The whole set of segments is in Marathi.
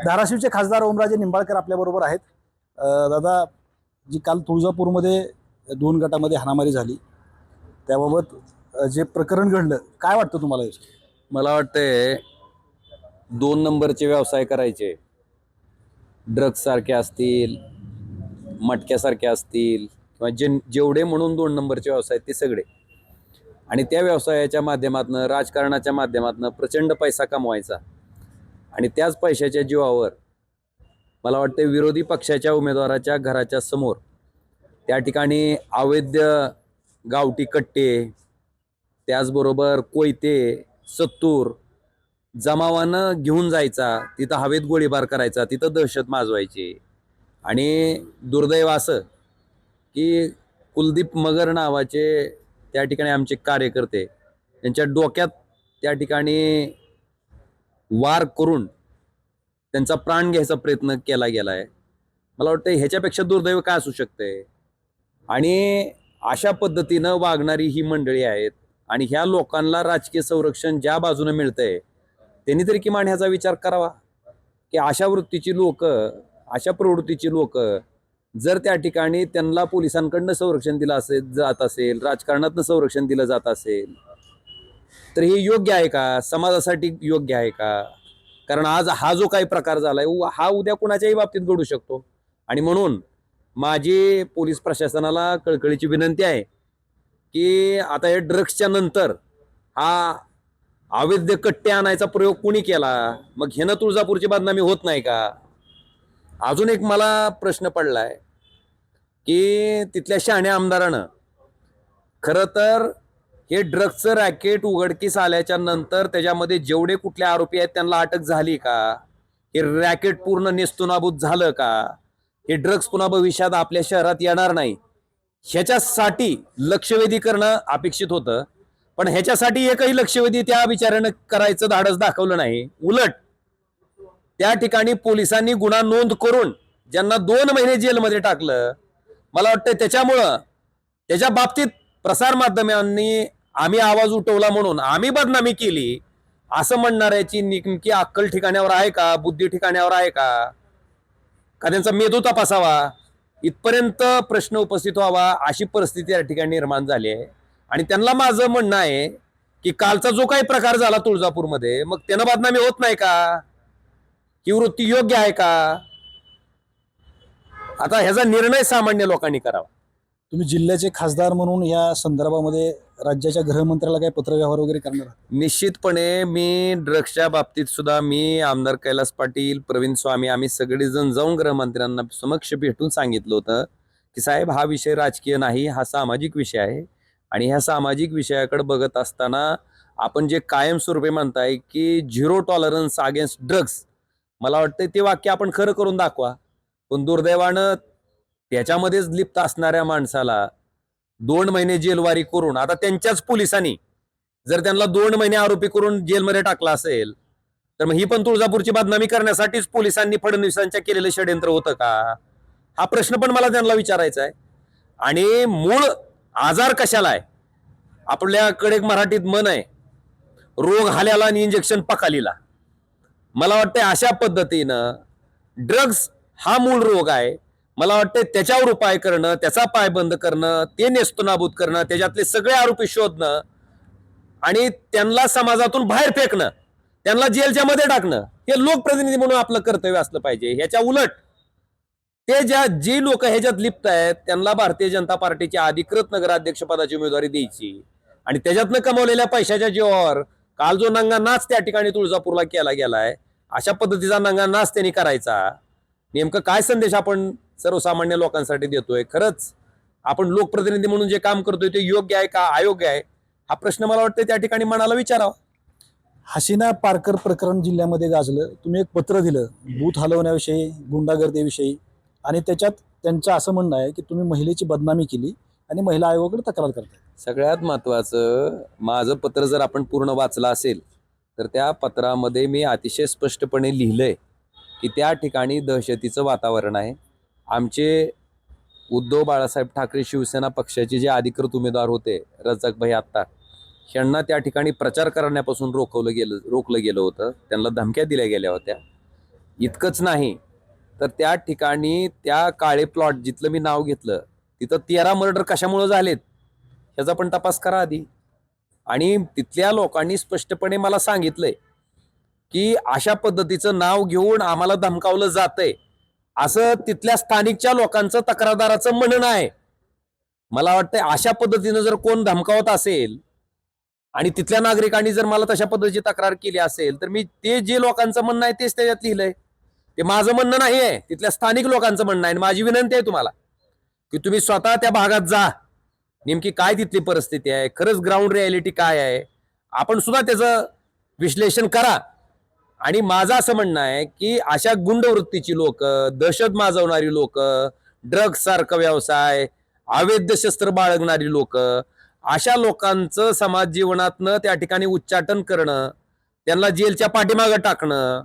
धाराशिवचे खासदार ओमराजे निंबाळकर आपल्याबरोबर आहेत. दादा, जी काल तुळजापूरमध्ये 2 गटामध्ये हाणामारी झाली त्याबाबत जे प्रकरण घडलं, काय वाटतं तुम्हाला? मला वाटतंय 2 नंबरचे व्यवसाय करायचे, ड्रग्स सारखे असतील, मटक्यासारखे असतील किंवा जेवढे म्हणून 2 नंबरचे व्यवसाय ते सगळे, आणि त्या व्यवसायाच्या माध्यमातून, राजकारणाच्या माध्यमातून प्रचंड पैसा कमवायचा आणि त्याच पैशाच्या जीवावर मला वाटतं विरोधी पक्षाच्या उमेदवाराच्या घराच्या समोर त्या ठिकाणी अवैध गावठी कट्टे, त्याचबरोबर कोयते, सत्तूर जमावानं घेऊन जायचा, तिथं हवेत गोळीबार करायचा, तिथं दहशत माजवायची. आणि दुर्दैव असं की कुलदीप मगर नावाचे त्या ठिकाणी आमचे कार्यकर्ते, त्यांच्या डोक्यात त्या ठिकाणी वार करून त्यांचा प्राण घ्यायचा प्रयत्न केला गेलाय. मला वाटतं ह्याच्यापेक्षा दुर्दैव काय असू शकते? आणि अशा पद्धतीनं वागणारी ही मंडळी आहेत आणि ह्या लोकांना राजकीय संरक्षण ज्या बाजूने मिळतंय त्यांनी तरी किमान ह्याचा विचार करावा की अशा वृत्तीची लोक, अशा प्रवृत्तीची लोक जर त्या ठिकाणी त्यांना पोलिसांकडनं संरक्षण दिलं जात असेल, राजकारणातनं संरक्षण दिलं जात असेल, तर हे योग्य आहे का? समाजासाठी योग्य आहे का? कारण आज हा जो काही प्रकार झालाय हा उद्या कुणाच्याही बाबतीत घडू शकतो. आणि म्हणून माझी पोलीस प्रशासनाला कळकळीची विनंती आहे की आता हे ड्रग्सच्या नंतर हा अवैध कट्टे आणायचा प्रयोग कुणी केला, मग ह्यानं तुळजापूरची बदनामी होत नाही का? अजून एक मला प्रश्न पडलाय की तिथल्या शहाण्या आमदारानं खरं तर हे ड्रग्सचं रॅकेट उघडकीस आल्याच्या नंतर त्याच्यामध्ये जेवढे कुठले आरोपी आहेत त्यांना अटक झाली का? हे रॅकेट पूर्ण नेस्तनाबूत झालं का? हे ड्रग्स पुन्हा भविष्यात आपल्या शहरात येणार नाही ह्याच्यासाठी लक्षवेधी करणं अपेक्षित होतं. पण ह्याच्यासाठी एकही लक्षवेधी त्या बिचाऱ्यानं करायचं धाडस दाखवलं नाही. उलट त्या ठिकाणी पोलिसांनी गुन्हा नोंद करून ज्यांना 2 महिने जेलमध्ये टाकलं. मला वाटतं त्याच्यामुळं त्याच्या बाबतीत प्रसार माध्यमांनी आम्ही आवाज उठवला म्हणून आम्ही बदनामी केली असं म्हणणाऱ्याची नेमकी अक्कल ठिकाण्यावर आहे का? बुद्धी ठिकाण्यावर आहे का? त्यांचा मेंदू तपासावा, इथपर्यंत प्रश्न उपस्थित व्हावा अशी परिस्थिती या ठिकाणी निर्माण झाली आहे. आणि त्यांना माझं म्हणणं आहे की कालचा जो काही प्रकार झाला तुळजापूरमध्ये, मग त्यानं बदनामी होत नाही का? ही वृत्ती योग्य आहे का? आता ह्याचा निर्णय सामान्य लोकांनी करावा. तुम्ही जिल्ह्याचे खासदार म्हणून या संदर्भामध्ये राज्याच्या गृहमंत्र्याला काही पत्रव्यवहार वगैरे करणार आहात? निश्चितपणे मी ड्रग्सच्या बाबतीत सुद्धा मी आमदार कैलास पाटील, प्रवीण स्वामी आम्ही सगळेजण जाऊन गृहमंत्र्यांना समक्ष भेटून सांगितलं होतं की साहेब, हा विषय राजकीय नाही, हा सामाजिक विषय आहे. आणि ह्या सामाजिक विषयाकडे बघत असताना आपण जे कायमस्वरूपी म्हणताय की 0 टॉलरन्स अगेन्स्ट ड्रग्स, मला वाटतं ते वाक्य आपण खरं करून दाखवा. पण दुर्दैवानं त्याच्यामध्येच लिप्त असणाऱ्या माणसाला 2 महिने जेलवारी करून, आता त्यांच्याच पोलिसांनी जर त्यांना 2 महिने आरोपी करून जेलमध्ये टाकला असेल तर मग ही पण तुळजापूरची बदनामी करण्यासाठीच पोलिसांनी फडणवीसांच्या केलेलं षड्यंत्र होतं का? हा प्रश्न पण मला त्यांना विचारायचा आहे. आणि मूळ आजार कशाला आहे? आपल्याकडे एक मराठीत म्हण आहे, रोग हाल्याला आणि इंजेक्शन पकालीला. मला वाटतं अशा पद्धतीनं ड्रग्स हा मूळ रोग आहे. मला वाटतं त्याच्यावर उपाय करणं, त्याचा पायबंद करणं, ते नेस्तनाबूत करणं, त्याच्यातले सगळे आरोपी शोधणं आणि त्यांना समाजातून बाहेर फेकणं, त्यांना जेलच्या मध्ये टाकणं, हे लोकप्रतिनिधी म्हणून आपलं कर्तव्य असलं पाहिजे. ह्याच्या उलट ते जी लोक ह्याच्यात लिप्त आहेत त्यांना भारतीय जनता पार्टीची अधिकृत नगराध्यक्ष पदाची उमेदवारी द्यायची आणि त्याच्यातनं कमवलेल्या पैशाच्या जीवावर काल जो नंगा नाच त्या ठिकाणी तुळजापूरला केला गेलाय, अशा पद्धतीचा नंगा नाच त्यांनी करायचा. नेमकं काय संदेश आपण सर्वसामान्य लोकांसाठी देतोय? खरंच आपण लोकप्रतिनिधी म्हणून जे काम करतोय ते योग्य आहे का अयोग्य आहे? हा प्रश्न मला वाटतं त्या ठिकाणी मनाला विचारावा. हसीना पारकर प्रकरण जिल्ह्यामध्ये गाजलं. तुम्ही एक पत्र दिलं बूथ हलवण्याविषयी, गुंडागर्दीविषयी, आणि त्याच्यात त्यांचं असं म्हणणं आहे की तुम्ही महिलेची बदनामी केली आणि महिला आयोगाकडे तक्रार करताय. सगळ्यात महत्वाचं, माझं पत्र जर आपण पूर्ण वाचलं असेल तर त्या पत्रामध्ये मी अतिशय स्पष्टपणे लिहिलंय की त्या ठिकाणी दहशतीचं वातावरण आहे. आमचे उद्धव बाळासाहेब ठाकरे शिवसेना पक्षाचे जे अधिकृत उमेदवार होते रजाकभाई आत्तार, यांना त्या ठिकाणी प्रचार करण्यापासून रोखलं गेलं होतं. त्यांना धमक्या दिल्या गेल्या होत्या. इतकंच नाही तर त्या ठिकाणी त्या काळे प्लॉट जिथलं मी नाव घेतलं तिथं 13 मर्डर कशामुळे झालेत ह्याचा पण तपास करा आधी. आणि तिथल्या लोकांनी स्पष्टपणे मला सांगितलंय की अशा पद्धतीचं नाव घेऊन आम्हाला धमकावलं जातंय असं तिथल्या स्थानिकच्या लोकांचं तक्रारदाराचं म्हणणं आहे. मला वाटतंय अशा पद्धतीनं जर कोण धमकावत असेल आणि तिथल्या नागरिकांनी जर मला तशा पद्धतीची तक्रार केली असेल तर मी ते जे लोकांचं म्हणणं आहे तेच त्याच्यात लिहिलंय. ते माझं म्हणणं नाही आहे, तिथल्या स्थानिक लोकांचं म्हणणं आहे. माझी विनंती आहे तुम्हाला की तुम्ही स्वतः त्या भागात जा, नेमकी काय तिथली परिस्थिती आहे, खरंच ग्राउंड रियालिटी काय आहे, आपण सुद्धा त्याचं विश्लेषण करा. आणि माझं असं म्हणणं आहे की अशा गुंडवृत्तीची लोक, दहशत माजवणारी लोक, ड्रग्ज सारखा व्यवसाय, अवैध शस्त्र बाळगणारी लोक, अशा लोकांचं समाज जीवनातनं त्या ठिकाणी उच्चाटन करणं, त्यांना जेलच्या पाठीमागं टाकणं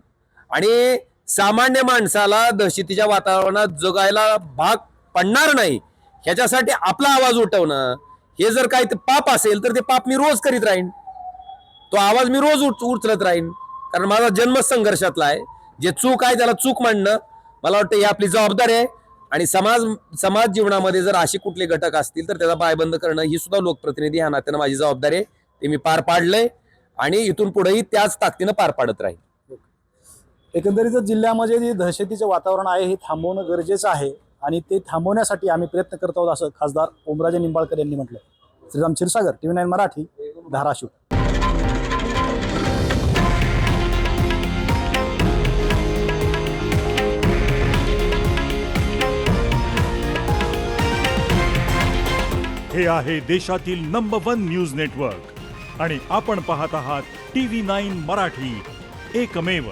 आणि सामान्य माणसाला दहशतीच्या वातावरणात जगायला भाग पडणार नाही ह्याच्यासाठी आपला आवाज उठवणं, हे जर काही पाप असेल तर ते पाप मी रोज करीत राहीन, तो आवाज मी रोज उचलत राहीन. कारण माझा जन्म संघर्षातला आहे. जे चूक आहे त्याला चूक मांडणं मला वाटतं ही आपली जबाबदारी आहे. आणि समाज जीवनामध्ये जर असे कुठले घटक असतील तर त्याचा पायबंद करणं ही सुद्धा लोकप्रतिनिधी ह्या नात्यानं माझी जबाबदारी आहे. ते मी पार पाडलंय आणि इथून पुढेही त्याच ताकदीनं पार पाडत राहील. एकंदरीतच जिल्ह्यामध्ये जे दहशतीचे वातावरण आहे हे थांबवणं गरजेचं आहे आणि ते थांबवण्यासाठी आम्ही प्रयत्न करत आहोत असं खासदार ओमराजे निंबाळकर यांनी म्हटलं. श्रीराम क्षीरसागर, TV9 मराठी, धाराशिव. हे आहे देशातील नंबर 1 न्यूज नेटवर्क आणि आपण पाहत आहात TV9 मराठी, एकमेव.